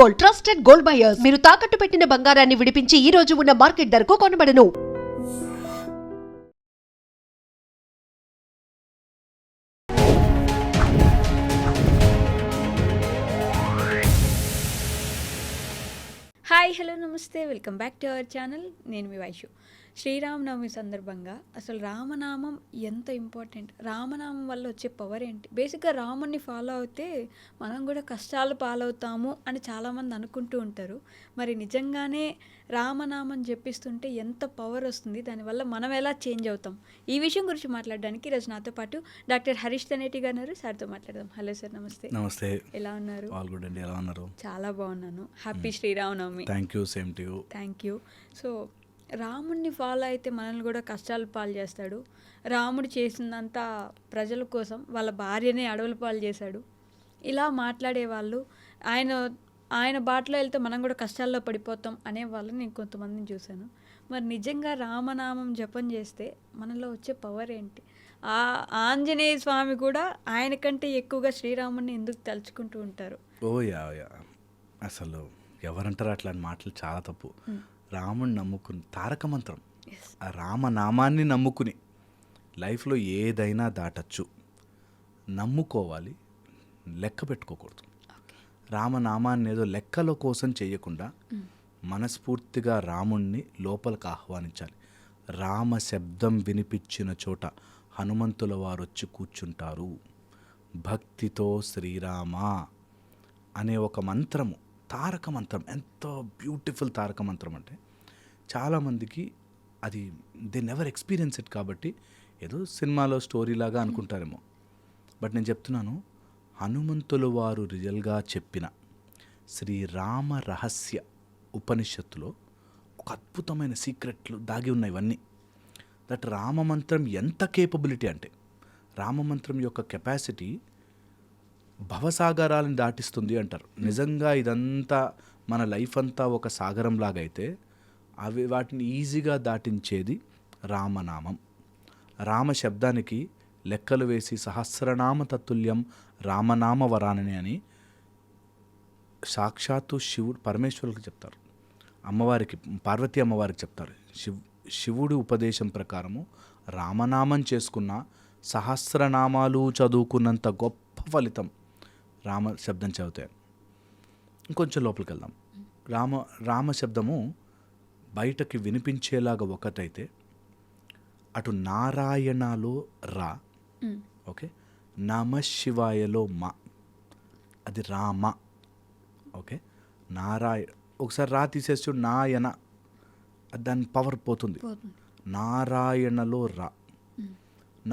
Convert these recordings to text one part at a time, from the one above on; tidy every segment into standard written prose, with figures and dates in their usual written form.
Gold, trusted gold buyers. మీరు తాకట్టు పెట్టిన బంగారాన్ని విడిపించి ఈ రోజు ఉన్న మార్కెట్ ధరకు కొనబడను. హాయ్ హలో నమస్తే, welcome back to our channel. నేను మీ వైషు. శ్రీరామనవమి సందర్భంగా అసలు రామనామం ఎంత ఇంపార్టెంట్, రామనామం వల్ల వచ్చే పవర్ ఏంటి, బేసిక్గా రాముడిని ఫాలో అవుతే మనం కూడా కష్టాలు పాలవుతాము అని చాలామంది అనుకుంటూ ఉంటారు. మరి నిజంగానే రామనామం జపిస్తుంటే ఎంత పవర్ వస్తుంది, దానివల్ల మనం ఎలా చేంజ్ అవుతాం, ఈ విషయం గురించి మాట్లాడడానికి ఈరోజు నాతో పాటు డాక్టర్ హరీష్ తనేటి గారు ఉన్నారు. సార్తో మాట్లాడదాం. హలో సార్, నమస్తే. నమస్తే. ఎలా ఉన్నారు? ఆల్ గుడ్ అండి. ఎలా ఉన్నారు? చాలా బాగున్నాను. Happy Sri Rama Navami. Thank you. Same to you. Thank you. So రాముడిని ఫాలో అయితే మనల్ని కూడా కష్టాలు పాలు చేస్తాడు. రాముడు చేసిందంతా ప్రజల కోసం, వాళ్ళ భార్యనే అడవుల పాలు చేశాడు. ఇలా మాట్లాడే వాళ్ళు, ఆయన బాటలో వెళ్తే మనం కూడా కష్టాల్లో పడిపోతాం అనే వాళ్ళని నేను కొంతమందిని చూశాను. మరి నిజంగా రామనామం జపం చేస్తే మనలో వచ్చే పవర్ ఏంటి? ఆ ఆంజనేయ స్వామి కూడా ఆయన కంటే ఎక్కువగా శ్రీరాముడిని ఎందుకు తలుచుకుంటూ ఉంటారు? ఓ యా అసలు ఎవరంటారు అట్లాంటి మాటలు? చాలా తప్పు. రాముడిని నమ్ముకుని తారక మంత్రం, ఆ రామనామాన్ని నమ్ముకుని లైఫ్లో ఏదైనా దాటచ్చు. నమ్ముకోవాలి, లెక్క పెట్టుకోకూడదు. రామనామాన్ని ఏదో లెక్కల కోసం చేయకుండా మనస్ఫూర్తిగా రాముణ్ణి లోపలికి ఆహ్వానించాలి. రామ శబ్దం వినిపించిన చోట హనుమంతుల వారు వచ్చి కూర్చుంటారు. భక్తితో శ్రీరామ అనే ఒక మంత్రము, తారక మంత్రం, ఎంతో బ్యూటిఫుల్ తారక మంత్రం. అంటే చాలామందికి అది దే నెవర్ ఎక్స్పీరియన్స్ ఇట్, కాబట్టి ఏదో సినిమాలో స్టోరీ లాగా అనుకుంటారేమో. బట్ నేను చెప్తున్నాను, హనుమంతుల వారు రియల్గా చెప్పిన శ్రీరామ రహస్య ఉపనిషత్తులో ఒక అద్భుతమైన సీక్రెట్లు దాగి ఉన్నాయి. ఇవన్నీ దట్ రామమంత్రం ఎంత కేపబిలిటీ అంటే, రామమంత్రం యొక్క కెపాసిటీ భవసాగరాలను దాటిస్తుంది అంటారు. నిజంగా ఇదంతా మన లైఫ్ అంతా ఒక సాగరం లాగైతే వాటిని ఈజీగా దాటించేది రామనామం. రామ శబ్దానికి లెక్కలు వేసి సహస్రనామ తత్తుల్యం రామనామ వరానని అని సాక్షాత్తు శివుడు పరమేశ్వరులకు చెప్తారు. అమ్మవారికి, పార్వతీ అమ్మవారికి చెప్తారు. శివుడి ఉపదేశం ప్రకారము రామనామం చేసుకున్న సహస్రనామాలు చదువుకున్నంత గొప్ప ఫలితం రామ శబ్దం చదివితే. ఇంకొంచెం లోపలికి వెళ్దాం. రామ శబ్దము బయటకి వినిపించేలాగా ఒకటైతే, అటు నారాయణలో రా, ఓకే, నమ శివాయలో మా, అది రామ, ఓకే. ఒకసారి రా తీసేసి చూడు, నాయన, దాని పవర్ పోతుంది. నారాయణలో రా,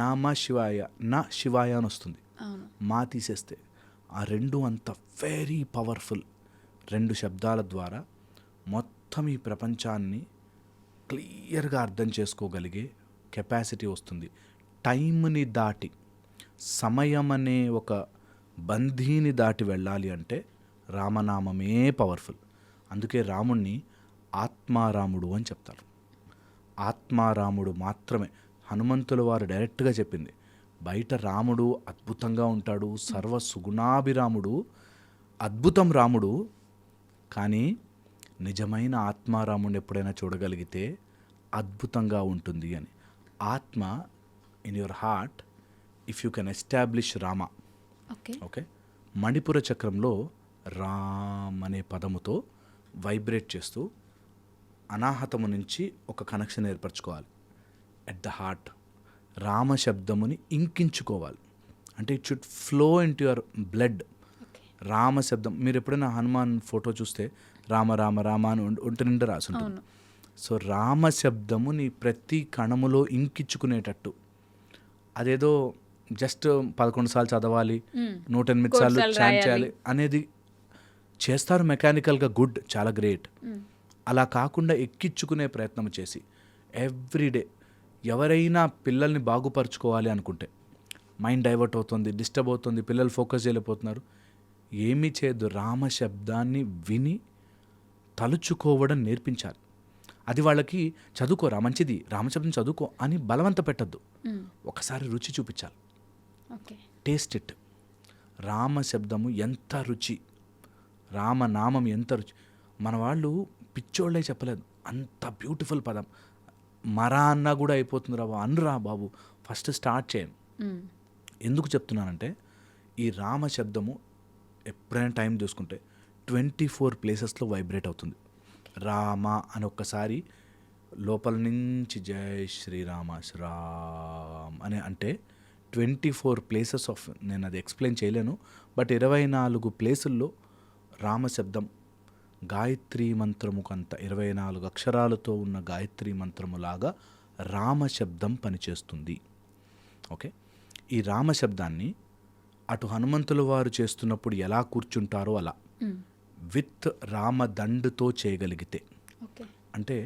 నామ శివాయ, నా శివాయ అని వస్తుంది. మా తీసేస్తే ఆ రెండు అంత వెరీ పవర్ఫుల్ రెండు శబ్దాల ద్వారా మొత్తం ఈ ప్రపంచాన్ని క్లియర్గా అర్థం చేసుకోగలిగే కెపాసిటీ వస్తుంది. టైంని దాటి, సమయం అనే ఒక బంధీని దాటి వెళ్ళాలి అంటే రామనామమే పవర్ఫుల్. అందుకే రాముణ్ణి ఆత్మారాముడు అని చెప్తారు. ఆత్మారాముడు మాత్రమే. హనుమంతుల వారు డైరెక్ట్గా చెప్పింది, బయట రాముడు అద్భుతంగా ఉంటాడు, సర్వ సుగుణాభిరాముడు, అద్భుతం రాముడు, కానీ నిజమైన ఆత్మారాముడిని ఎప్పుడైనా చూడగలిగితే అద్భుతంగా ఉంటుంది అని. ఆత్మ in your heart, if you can establish Rama, okay, Manipura చక్రంలో రామ్ అనే పదముతో వైబ్రేట్ చేస్తూ అనాహతము నుంచి ఒక కనెక్షన్ ఏర్పరచుకోవాలి. ఎట్ ద హార్ట్ రామ శబ్దముని ఇంకించుకోవాలి. అంటే it should flow into your blood. Rama శబ్దం, మీరు ఎప్పుడైనా హనుమాన్ ఫోటో చూస్తే రామ రామ రామ అని ఒంటి నిండా రాసుంటుంది. సో రామ శబ్దము నీ ప్రతి కణములో ఇంకించుకునేటట్టు, అదేదో జస్ట్ 11 సార్లు చదవాలి, 108 సార్లు చాంట్ చేయాలి అనేది చేస్తారు మెకానికల్గా, గుడ్, చాలా గ్రేట్. అలా కాకుండా ఎక్కించుకునే ప్రయత్నం చేసి ఎవ్రీడే, ఎవరైనా పిల్లల్ని బాగుపరుచుకోవాలి అనుకుంటే, మైండ్ డైవర్ట్ అవుతుంది, డిస్టర్బ్ అవుతుంది, పిల్లలు ఫోకస్ చేయలేకపోతున్నారు, ఏమీ చేయొద్దు, రామ శబ్దాన్ని విని తలుచుకోవడం నేర్పించాలి. అది వాళ్ళకి చదువుకోరా మంచిది, రామశబ్దం చదువుకో అని బలవంత పెట్టద్దు. ఒకసారి రుచి చూపించాలి, టేస్ట్ ఇట్. రామశబ్దము ఎంత రుచి, రామనామం ఎంత రుచి. మన వాళ్ళు పిచ్చోళ్ళే చెప్పలేదు, అంత బ్యూటిఫుల్ పదం. మరా అన్నా కూడా అయిపోతుంది రా బాబు, అనురా బాబు, ఫస్ట్ స్టార్ట్ చేయం. ఎందుకు చెప్తున్నానంటే ఈ రామ శబ్దము ఎప్పుడైనా టైం చూసుకుంటే 24 ప్లేసెస్లో వైబ్రేట్ అవుతుంది. రామ అని ఒక్కసారి లోపల నుంచి జై శ్రీరామ శ్రీరామ్ అని అంటే 24 ప్లేసెస్ ఆఫ్, నేను అది ఎక్స్ప్లెయిన్ చేయలేను, బట్ 24 ప్లేసుల్లో రామశబ్దం గాయత్రీ మంత్రము కంత 24 అక్షరాలతో ఉన్న గాయత్రీ మంత్రములాగా రామశబ్దం పనిచేస్తుంది. ఓకే, ఈ రామశబ్దాన్ని అటు హనుమంతుల వారు చేస్తున్నప్పుడు ఎలా కూర్చుంటారో అలా విత్ రామదండుతో చేయగలిగితే, ఓకే, అంటే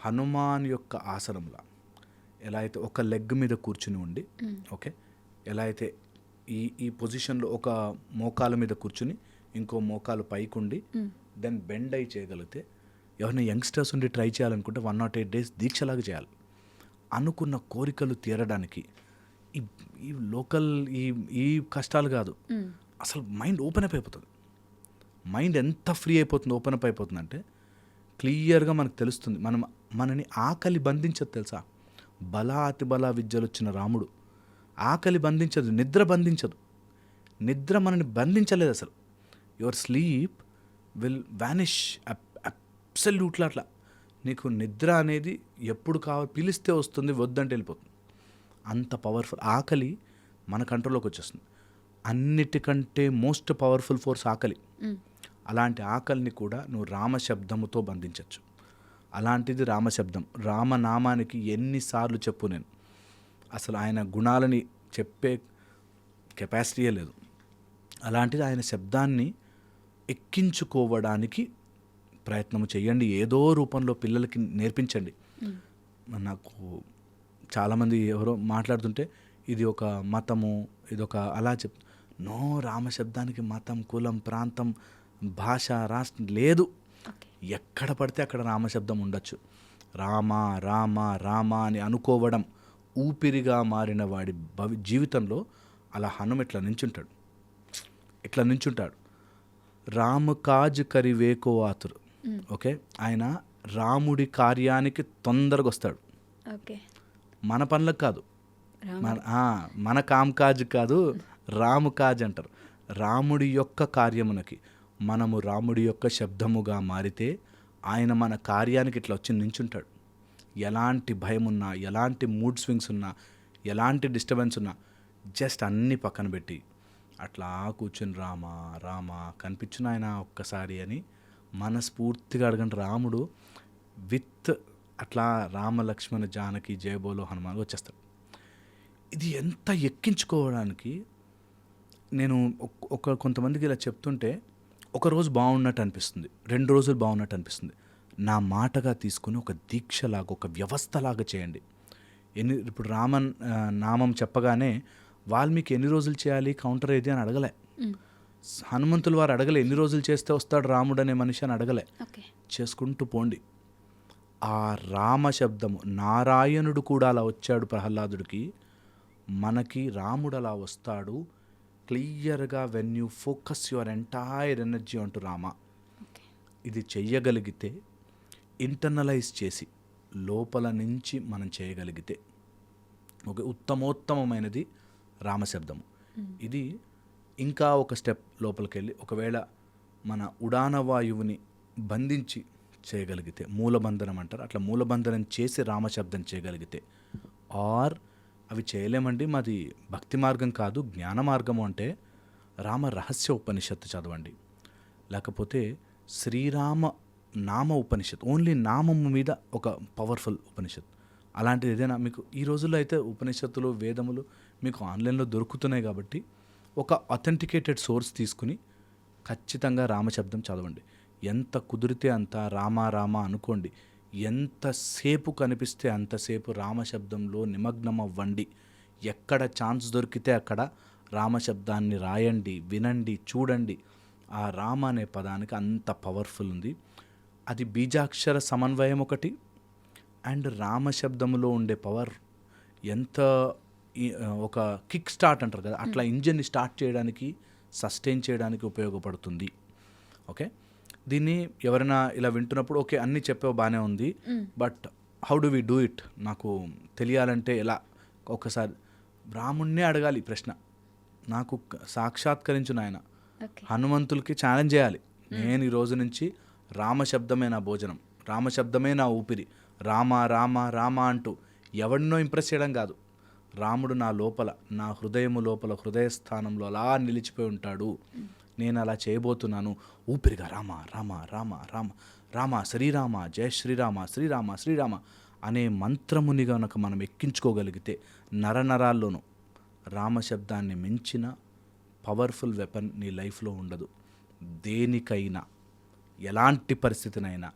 హనుమాన్ యొక్క ఆసనంలా ఎలా అయితే ఒక లెగ్ మీద కూర్చుని ఉండి, ఓకే, ఎలా అయితే ఈ పొజిషన్లో ఒక మోకాల మీద కూర్చుని ఇంకో మోకాలు పైకి ఉండి దెన్ బెండ్ అయి చేయగలిగితే, ఎవరైనా యంగ్స్టర్స్ ఉండి ట్రై చేయాలనుకుంటే 108 days దీక్షలాగా చేయాలి. అనుకున్న కోరికలు తీరడానికి ఈ లోకల్ ఈ కష్టాలు కాదు, అసలు మైండ్ ఓపెన్ అప్ అయిపోతుంది. మైండ్ ఎంత ఫ్రీ అయిపోతుంది, ఓపెన్ అప్ అయిపోతుంది అంటే క్లియర్గా మనకు తెలుస్తుంది. మనని ఆకలి బంధించదు తెలుసా. బలా అతి బలా విద్యలు వచ్చిన రాముడు ఆకలి బంధించదు, నిద్ర బంధించదు. నిద్ర మనని బంధించలేదు అసలు. Your sleep will vanish absolutely. అట్లా నీకు నిద్ర అనేది ఎప్పుడు కావాలి, పిలిస్తే వస్తుంది, వద్దంటే వెళ్ళిపోతుంది. అంత పవర్ఫుల్. ఆకలి మన కంట్రోల్లోకి వచ్చేస్తుంది. అన్నిటికంటే మోస్ట్ పవర్ఫుల్ ఫోర్స్ ఆకలి. అలాంటి ఆకలిని కూడా నువ్వు రామశబ్దముతో బంధించవచ్చు. అలాంటిది రామశబ్దం. రామనామానికి ఎన్నిసార్లు చెప్పు నేను, అసలు ఆయన గుణాలని చెప్పే కెపాసిటీయే లేదు. అలాంటిది ఆయన శబ్దాన్ని ఎక్కించుకోవడానికి ప్రయత్నం చేయండి. ఏదో రూపంలో పిల్లలకి నేర్పించండి. నాకు చాలామంది ఎవరో మాట్లాడుతుంటే ఇది ఒక మతము, ఇదొక అలా నో, రామశబ్దానికి మతం, కులం, ప్రాంతం, భాష, రాష్ట్రం లేదు. ఎక్కడ పడితే అక్కడ రామశబ్దం ఉండొచ్చు. రామ రామ రామ అని అనుకోవడం ఊపిరిగా మారిన వాడి జీవితంలో అలా హనుమ ఇట్లా నించుంటాడు. రామ కాజ్ కరివేకో ఆతురు. ఓకే, ఆయన రాముడి కార్యానికి తొందరగా వస్తాడు. ఓకే, మన పనులకు కాదు, మన కామ్కాజ్ కాదు, రాము కాజ్ అంటారు. రాముడి యొక్క కార్యమునకి మనము రాముడి యొక్క శబ్దముగా మారితే ఆయన మన కార్యానికి ఇట్లా వచ్చి నించుంటాడు. ఎలాంటి భయం ఉన్నా, ఎలాంటి మూడ్ స్వింగ్స్ ఉన్నా, ఎలాంటి డిస్టర్బెన్స్ ఉన్నా జస్ట్ అన్నీ పక్కన పెట్టి అట్లా కూర్చుని రామ రామ కనిపించిన ఆయన ఒక్కసారి అని మనస్ఫూర్తిగా అడగండి. రాముడు విత్ అట్లా రామ లక్ష్మణ జానకి జయబోలో హనుమాన్ వచ్చేస్తాడు. ఇది ఎంత ఎక్కించుకోవడానికి నేను కొంతమందికి ఇలా చెప్తుంటే ఒకరోజు బాగున్నట్టు అనిపిస్తుంది, 2 రోజులు బాగున్నట్టు అనిపిస్తుంది. నా మాటగా తీసుకుని ఒక దీక్షలాగా, ఒక వ్యవస్థలాగా చేయండి. ఇప్పుడు నామం చెప్పగానే వాల్మీకి ఎన్ని రోజులు చేయాలి, కౌంటర్ ఏది అని అడగలే. హనుమంతుల వారు అడగలే ఎన్ని రోజులు చేస్తే వస్తాడు రాముడు అనే మనిషి అని అడగలే. చేసుకుంటూ పోండి. ఆ రామ శబ్దము, నారాయణుడు కూడా అలా వచ్చాడు ప్రహ్లాదుడికి, మనకి రాముడు అలా వస్తాడు క్లియర్గా. When you focus your entire energy అంటూ రామ, ఇది చెయ్యగలిగితే, ఇంటర్నలైజ్ చేసి లోపల నుంచి మనం చేయగలిగితే ఒక ఉత్తమోత్తమైనది రామశబ్దము. ఇది ఇంకా ఒక స్టెప్ లోపలికి వెళ్ళి ఒకవేళ మన ఉడాన వాయువుని బంధించి చేయగలిగితే, మూలబంధనం అంటారు, అట్లా మూలబంధనం చేసి రామశబ్దం చేయగలిగితే, ఆర్ అవి చేయలేమండి మాది భక్తి మార్గం కాదు జ్ఞాన మార్గము అంటే రామ రహస్య ఉపనిషత్తు చదవండి, లేకపోతే శ్రీరామ నామ ఉపనిషత్, ఓన్లీ నామము మీద ఒక పవర్ఫుల్ ఉపనిషత్. అలాంటిది ఏదైనా మీకు ఈ రోజుల్లో అయితే ఉపనిషత్తులు, వేదములు మీకు ఆన్లైన్లో దొరుకుతున్నాయి కాబట్టి ఒక అథెంటికేటెడ్ సోర్స్ తీసుకుని ఖచ్చితంగా రామశబ్దం చదవండి. ఎంత కుదిరితే అంత రామ రామ అనుకోండి. ఎంతసేపు కనిపిస్తే అంతసేపు రామశబ్దంలో నిమగ్నం అవ్వండి. ఎక్కడ ఛాన్స్ దొరికితే అక్కడ రామశబ్దాన్ని రాయండి, వినండి, చూడండి. ఆ రామ అనే పదానికి అంత పవర్ఫుల్ ఉంది. అది బీజాక్షర సమన్వయం ఒకటి, అండ్ రామశబ్దంలో ఉండే పవర్ ఎంత ఒక కిక్ స్టార్ట్ అంటారు కదా, అట్లా ఇంజిన్ని స్టార్ట్ చేయడానికి, సస్టైన్ చేయడానికి ఉపయోగపడుతుంది. ఓకే, దీన్ని ఎవరైనా ఇలా వింటున్నప్పుడు ఓకే అన్నీ చెప్పావు బాగానే ఉంది, but how do we do it, నాకు తెలియాలంటే ఎలా, ఒకసారి రాముణ్ణే అడగాలి ఈ ప్రశ్న. నాకు సాక్షాత్కరించిన ఆయన ఓకే. హనుమంతులకి ఛాలెంజ్ చేయాలి. నేను ఈ రోజు నుంచి రామశబ్దమే నా భోజనం, రామశబ్దమే నా ఊపిరి, రామ రామ రామ అంటూ ఎవరినో ఇంప్రెస్ చేయడం కాదు. రాముడు నా లోపల, నా హృదయము లోపల, హృదయ స్థానంలో అలా నిలిచిపోయి ఉంటాడు. నేను అలా చేయబోతున్నాను. ఊపిరిగా రామ రామ రామ రామ రామ శ్రీరామ జయ శ్రీరామ శ్రీరామ శ్రీరామ అనే మంత్రముని గనక మనం ఎక్కించుకోగలిగితే నరనరాల్లోనూ రామశబ్దాన్ని మించిన పవర్ఫుల్ వెపన్ నీ లైఫ్లో ఉండదు. దేనికైనా, ఎలాంటి పరిస్థితినైనా,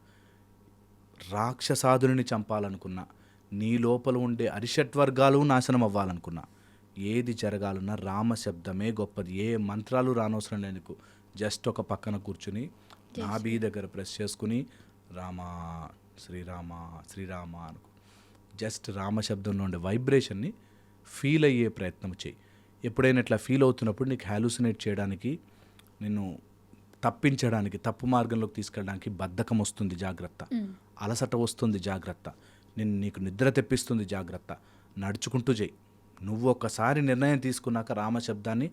రాక్షసాదుని చంపాలనుకున్నా, నీ లోపల ఉండే అరిషట్వర్గాలు నాశనం అవ్వాలనుకున్నా, ఏది జరగాలన్నా రామశబ్దమే గొప్పది. ఏ మంత్రాలు రానవసరం లేదు. జస్ట్ ఒక పక్కన కూర్చుని నాభి దగ్గర ప్రెస్ చేసుకుని రామ శ్రీరామ శ్రీరామ అనుకో. జస్ట్ రామశబ్దంలో ఉండే వైబ్రేషన్ని ఫీల్ అయ్యే ప్రయత్నం చేయి. ఎప్పుడైనా ఇట్లా ఫీల్ అవుతున్నప్పుడు నీకు హాలుసినేట్ చేయడానికి, నిన్ను తప్పించడానికి, తప్పు మార్గంలోకి తీసుకెళ్ళడానికి బద్ధకం వస్తుంది, జాగ్రత్త. అలసట వస్తుంది, జాగ్రత్త. నీకు నిద్ర తెప్పిస్తుంది, జాగ్రత్త. నడుచుకుంటూ చేయి. నువ్వు ఒక్కసారి నిర్ణయం తీసుకున్నాక రామశబ్దాన్ని,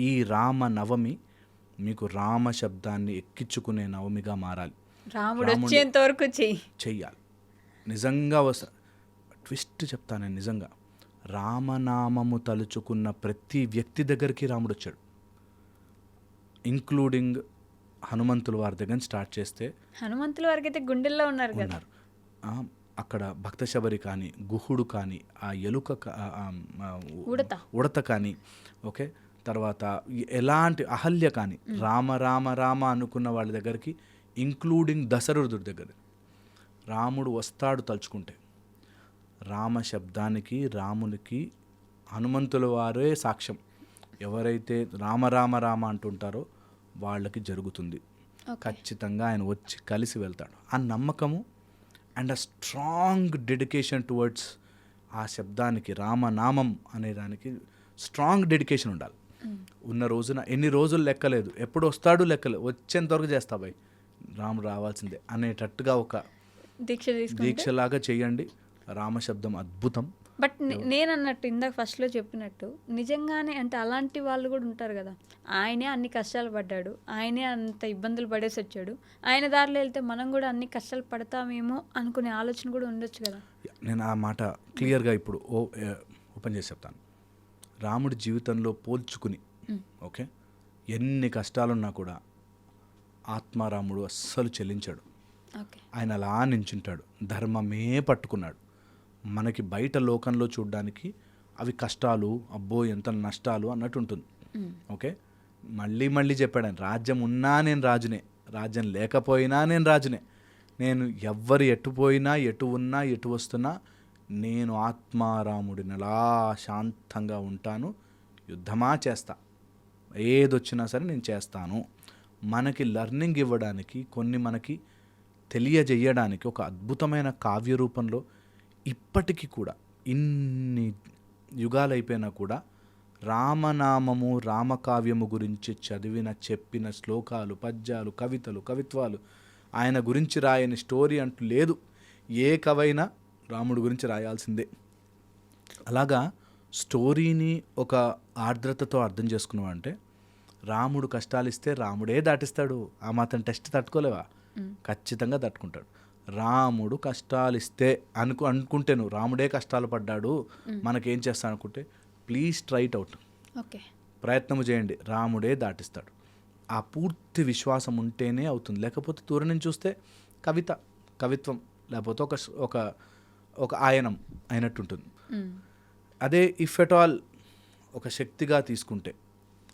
ఈ రామ నవమి మీకు రామశబ్దాన్ని ఎక్కించుకునే నవమిగా మారాలి. రాముడు వచ్చేంత వరకు చెయ్యాలి. నిజంగా ట్విస్ట్ చెప్తాను నేను. నిజంగా రామనామము తలుచుకున్న ప్రతి వ్యక్తి దగ్గరికి రాముడు వచ్చాడు, ఇంక్లూడింగ్ హనుమంతుల వారి దగ్గర స్టార్ట్ చేస్తే. హనుమంతుల వారికి అయితే గుండెల్లో ఉన్నారు కదా. అక్కడ భక్త శబరి కానీ, గుహుడు కానీ, ఆ ఎలుక ఉడత కానీ, ఓకే, తర్వాత ఎలాంటి అహల్య కానీ, రామ రామ రామ అనుకున్న వాళ్ళ దగ్గరికి, ఇంక్లూడింగ్ దశరథుడి దగ్గర రాముడు వస్తాడు తలుచుకుంటే. రామశబ్దానికి, రామునికి హనుమంతుల వారే సాక్ష్యం. ఎవరైతే రామ రామ రామ అంటుంటారో వాళ్ళకి జరుగుతుంది. ఖచ్చితంగా ఆయన వచ్చి కలిసి వెళ్తాడు. ఆ నమ్మకము and a strong dedication towards ఆ శబ్దానికి, రామనామం అనేదానికి స్ట్రాంగ్ డెడికేషన్ ఉండాలి. ఉన్న రోజున ఎన్ని రోజులు లెక్కలేదు, ఎప్పుడు వస్తాడు లెక్కలేదు, వచ్చేంతవరకు చేస్తా బాయ్, రాముడు రావాల్సిందే అనేటట్టుగా ఒక దీక్షలాగా చేయండి. రామశబ్దం అద్భుతం. బట్ నేను అన్నట్టు ఇందాక ఫస్ట్లో చెప్పినట్టు నిజంగానే అంటే అలాంటి వాళ్ళు కూడా ఉంటారు కదా. ఆయనే అన్ని కష్టాలు పడ్డాడు, ఆయనే అంత ఇబ్బందులు పడేసి వచ్చాడు, ఆయన దారిలో వెళ్తే మనం కూడా అన్ని కష్టాలు పడతామేమో అనుకునే ఆలోచన కూడా ఉండొచ్చు కదా. నేను ఆ మాట క్లియర్గా ఇప్పుడు ఓపెన్ చేసి చెప్తాను. రాముడి జీవితంలో పోల్చుకుని, ఓకే, ఎన్ని కష్టాలున్నా కూడా ఆత్మారాముడు అస్సలు చెల్లించాడు. ఆయన అలా నించుంటాడు, ధర్మమే పట్టుకున్నాడు. మనకి బయట లోకంలో చూడడానికి అవి కష్టాలు, అబ్బో ఎంత నష్టాలు అన్నట్టు ఉంటుంది. ఓకే, మళ్ళీ మళ్ళీ చెప్పాడు ఆయన, రాజ్యం ఉన్నా నేను రాజునే, రాజ్యం లేకపోయినా నేను రాజునే, నేను ఎవ్వరు ఎటు పోయినా, ఎటు ఉన్నా, ఎటు వస్తున్నా నేను ఆత్మారాముడిని అలా శాంతంగా ఉంటాను, యుద్ధమా చేస్తా, ఏదొచ్చినా సరే నేను చేస్తాను. మనకి లర్నింగ్ ఇవ్వడానికి, కొన్ని మనకి తెలియజేయడానికి ఒక అద్భుతమైన కావ్య రూపంలో ఇప్పటికీ కూడా ఇన్ని యుగాలైపోయినా కూడా రామనామము, రామకావ్యము గురించి చదివిన, చెప్పిన శ్లోకాలు, పద్యాలు, కవితలు, కవిత్వాలు, ఆయన గురించి రాయని స్టోరీ అంటూ లేదు. ఏ కవైనా రాముడి గురించి రాయాల్సిందే. అలాగా స్టోరీని ఒక ఆర్ద్రతతో అర్థం చేసుకున్నావు అంటే, రాముడు కష్టాలు ఇస్తే రాముడే దాటిస్తాడు. ఆ మాత్రం టెస్ట్ తట్టుకోలేవా? ఖచ్చితంగా తట్టుకుంటాడు. రాముడు కష్టాలు ఇస్తే అనుకుంటే నువ్వు రాముడే కష్టాలు పడ్డాడు, మనకేం చేస్తాను అనుకుంటే, ప్లీజ్ ట్రై ఇట్ అవుట్, ప్రయత్నం చేయండి, రాముడే దాటిస్తాడు. ఆ పూర్తి విశ్వాసం ఉంటేనే అవుతుంది. లేకపోతే దూరం నుంచి చూస్తే కవిత్వం లేకపోతే ఒక ఆయనం అయినట్టుంటుంది. అదే ఇఫ్ ఎట్ ఆల్ ఒక శక్తిగా తీసుకుంటే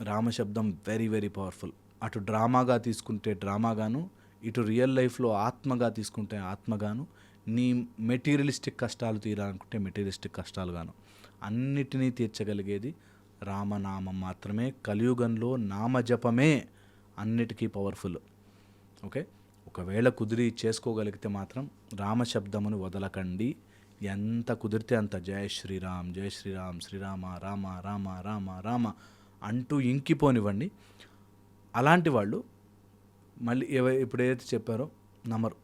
రామశబ్దం వెరీ వెరీ పవర్ఫుల్. అటు డ్రామాగా తీసుకుంటే డ్రామాగాను, ఇటు రియల్ లైఫ్లో ఆత్మగా తీసుకుంటే ఆత్మగాను, నీ మెటీరియలిస్టిక్ కష్టాలు తీరాలనుకుంటే మెటీరియలిస్టిక్ కష్టాలుగాను, అన్నిటినీ తీర్చగలిగేది రామనామం మాత్రమే. కలియుగంలో నామజపమే అన్నిటికీ పవర్ఫుల్. ఓకే, ఒకవేళ కుదిరి చేసుకోగలిగితే మాత్రం రామశబ్దమును వదలకండి. ఎంత కుదిరితే అంత జయ శ్రీరామ్, జయ శ్రీరామ్, శ్రీరామ రామ రామ రామ రామ అంటూ ఇంకిపోనివ్వండి. అలాంటి వాళ్ళు మళ్ళీ ఇప్పుడు ఏదైతే చెప్పారో నమ్మరు.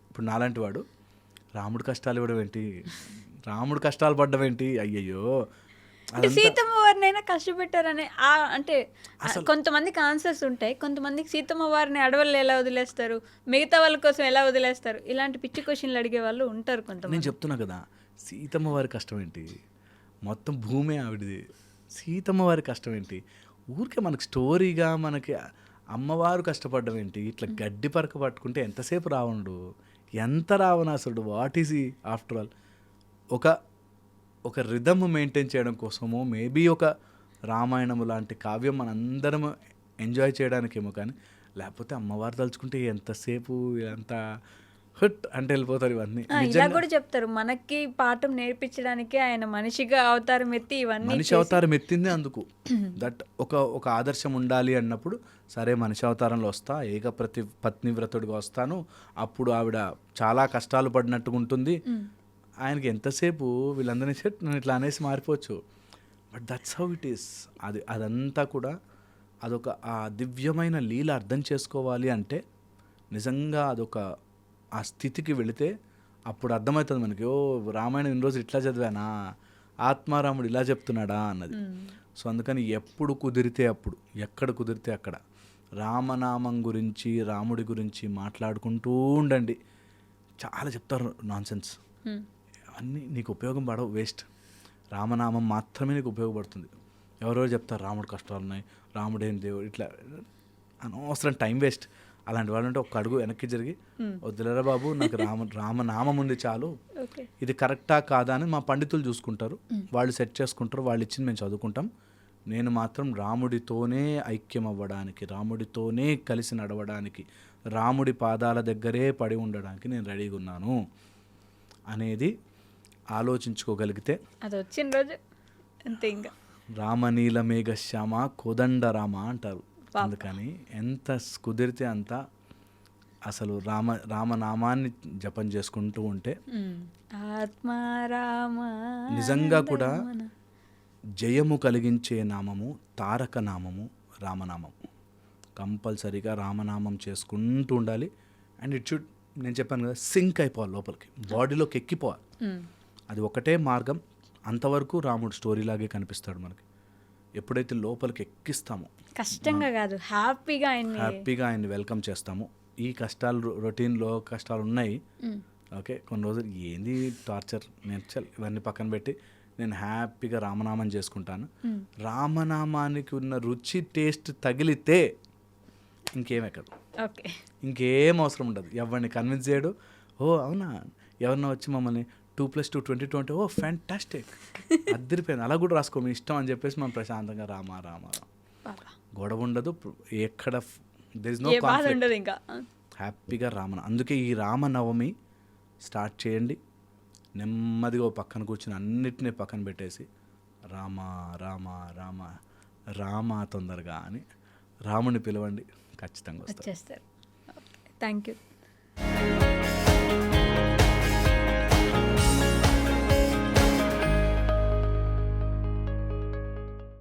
ఇప్పుడు నాలాంటి వాడు రాముడు కష్టాలు ఇవ్వడం ఏంటి, రాముడు కష్టాలు పడ్డం ఏంటి, అయ్యయ్యో అంటే సీతమ్మ వారినైనా కష్టపెట్టారనే అంటే కొంతమందికి ఆన్సర్స్ ఉంటాయి, కొంతమందికి సీతమ్మ వారిని అడవుల్లో ఎలా వదిలేస్తారు, మిగతా వాళ్ళ కోసం ఎలా వదిలేస్తారు, ఇలాంటి పిచ్చి క్వశ్చన్లు అడిగే వాళ్ళు ఉంటారు కొంతమంది. నేను చెప్తున్నా కదా, సీతమ్మ వారి కష్టం ఏంటి, మొత్తం భూమే ఆవిడది, సీతమ్మ వారి కష్టం ఏంటి, ఊరికే మనకి స్టోరీగా మనకి అమ్మవారు కష్టపడ్డం ఏంటి, ఇట్లా గడ్డి పరక పట్టుకుంటే ఎంతసేపు రావణుడు, ఎంత రావణాసురుడు, వాట్ ఈజ్ ఈ ఆఫ్టర్ ఆల్. ఒక రిథమ్ మెయింటైన్ చేయడం కోసమో మేబీ ఒక రామాయణము లాంటి కావ్యం మనందరం ఎంజాయ్ చేయడానికేమో, కానీ లేకపోతే అమ్మవారు తలుచుకుంటే ఎంతసేపు ఎంత హుట్ అంటే వెళ్ళిపోతారు ఇవన్నీ. ఇలా కూడా చెప్తారు, మనకి పాఠం నేర్పించడానికి ఆయన మనిషిగా అవతారం ఎత్తి ఇవన్నీ మనిషి అవతారం ఎత్తింది అందుకు. దట్ ఒక ఆదర్శం ఉండాలి అన్నప్పుడు సరే మనిషి అవతారంలో వస్తా, పత్నివ్రతుడిగా వస్తాను, అప్పుడు ఆవిడ చాలా కష్టాలు పడినట్టుగా ఉంటుంది, ఆయనకి ఎంతసేపు వీళ్ళందరినీ సెట్ నేను ఇట్లా అనేసి మారిపోవచ్చు. But that's how it is. అదంతా కూడా అదొక ఆ దివ్యమైన లీల అర్థం చేసుకోవాలి అంటే నిజంగా ఆ స్థితికి వెళితే అప్పుడు అర్థమవుతుంది మనకి, ఓ రామాయణం ఇన్ని రోజులు ఇట్లా చదివానా, ఆత్మారాముడు ఇలా చెప్తున్నాడా అన్నది. సో అందుకని ఎప్పుడు కుదిరితే అప్పుడు, ఎక్కడ కుదిరితే అక్కడ రామనామం గురించి రాముడి గురించి మాట్లాడుకుంటూ ఉండండి. చాలా చెప్తారు నాన్ సెన్స్, అన్నీ నీకు ఉపయోగం పడవు, వేస్ట్. రామనామం మాత్రమే నీకు ఉపయోగపడుతుంది. ఎవరెవరు చెప్తారు రాముడు కష్టాలు ఉన్నాయి, రాముడేం దేవుడు, ఇట్లా అనవసరం టైం వేస్ట్. అలాంటి వాళ్ళు ఉంటే ఒక అడుగు వెనక్కి జరిగి వద్దులేరా బాబు, నాకు రామనామం ఉంది చాలు, ఇది కరెక్టా కాదా అని మా పండితులు చూసుకుంటారు, వాళ్ళు సెట్ చేసుకుంటారు, వాళ్ళు ఇచ్చింది మేము చదువుకుంటాం. నేను మాత్రం రాముడితోనే ఐక్యం అవ్వడానికి, రాముడితోనే కలిసి నడవడానికి, రాముడి పాదాల దగ్గరే పడి ఉండడానికి నేను రెడీగా ఉన్నాను అనేది ఆలోచించుకోగలిగితే అది వచ్చిన రోజు అంతే. ఇంకా రామనీల మేఘశ్యామ కోదండ రామ అంటారు. అందుకని ఎంత కుదిరితే అంత అసలు రామనామాన్ని జపం చేసుకుంటూ ఉంటే ఆత్మారామ నిజంగా కూడా జయము కలిగించే నామము తారక నామము రామనామము. కంపల్సరీగా రామనామం చేసుకుంటూ ఉండాలి. అండ్ ఇట్ షుడ్, నేను చెప్పాను కదా, సింక్ అయిపోవాలి, లోపలికి బాడీలోకి ఎక్కిపోవాలి. అది ఒకటే మార్గం. అంతవరకు రాముడు స్టోరీలాగే కనిపిస్తాడు మనకి. ఎప్పుడైతే లోపలికి ఎక్కిస్తామో, కష్టంగా కాదు హ్యాపీగా ఆయన్ని వెల్కమ్ చేస్తాము. ఈ కష్టాలు రొటీన్లో కష్టాలు ఉన్నాయి, ఓకే, కొన్ని రోజులు ఏంది టార్చర్, నేర్చాలి, ఇవన్నీ పక్కన పెట్టి నేను హ్యాపీగా రామనామం చేసుకుంటాను. రామనామానికి ఉన్న రుచి టేస్ట్ తగిలితే ఇంకేమెక్కదు, ఇంకేం అవసరం ఉండదు. ఎవరిని కన్విన్స్ చేయడు. ఓ అవునా, ఎవరన్నా వచ్చి మమ్మల్ని 2+2 22 అంటే ఓ ఫ్యాంటాస్టిక్ అద్దరిపోయింది, అలా కూడా రాసుకో మీ ఇష్టం అని చెప్పేసి మనం ప్రశాంతంగా రామ రామ రామ, గొడవ ఉండదు, ఎక్కడ దేర్ ఇస్ నో కాన్ఫ్లిక్ట్, ఇంకా హ్యాపీగా అందుకే ఈ రామనవమి స్టార్ట్ చేయండి. నెమ్మదిగా పక్కన కూర్చొని అన్నిటినీ పక్కన పెట్టేసి రామ రామ రామ రామ తొందరగా అని రాముని పిలవండి, ఖచ్చితంగా వస్తారు. Thank you.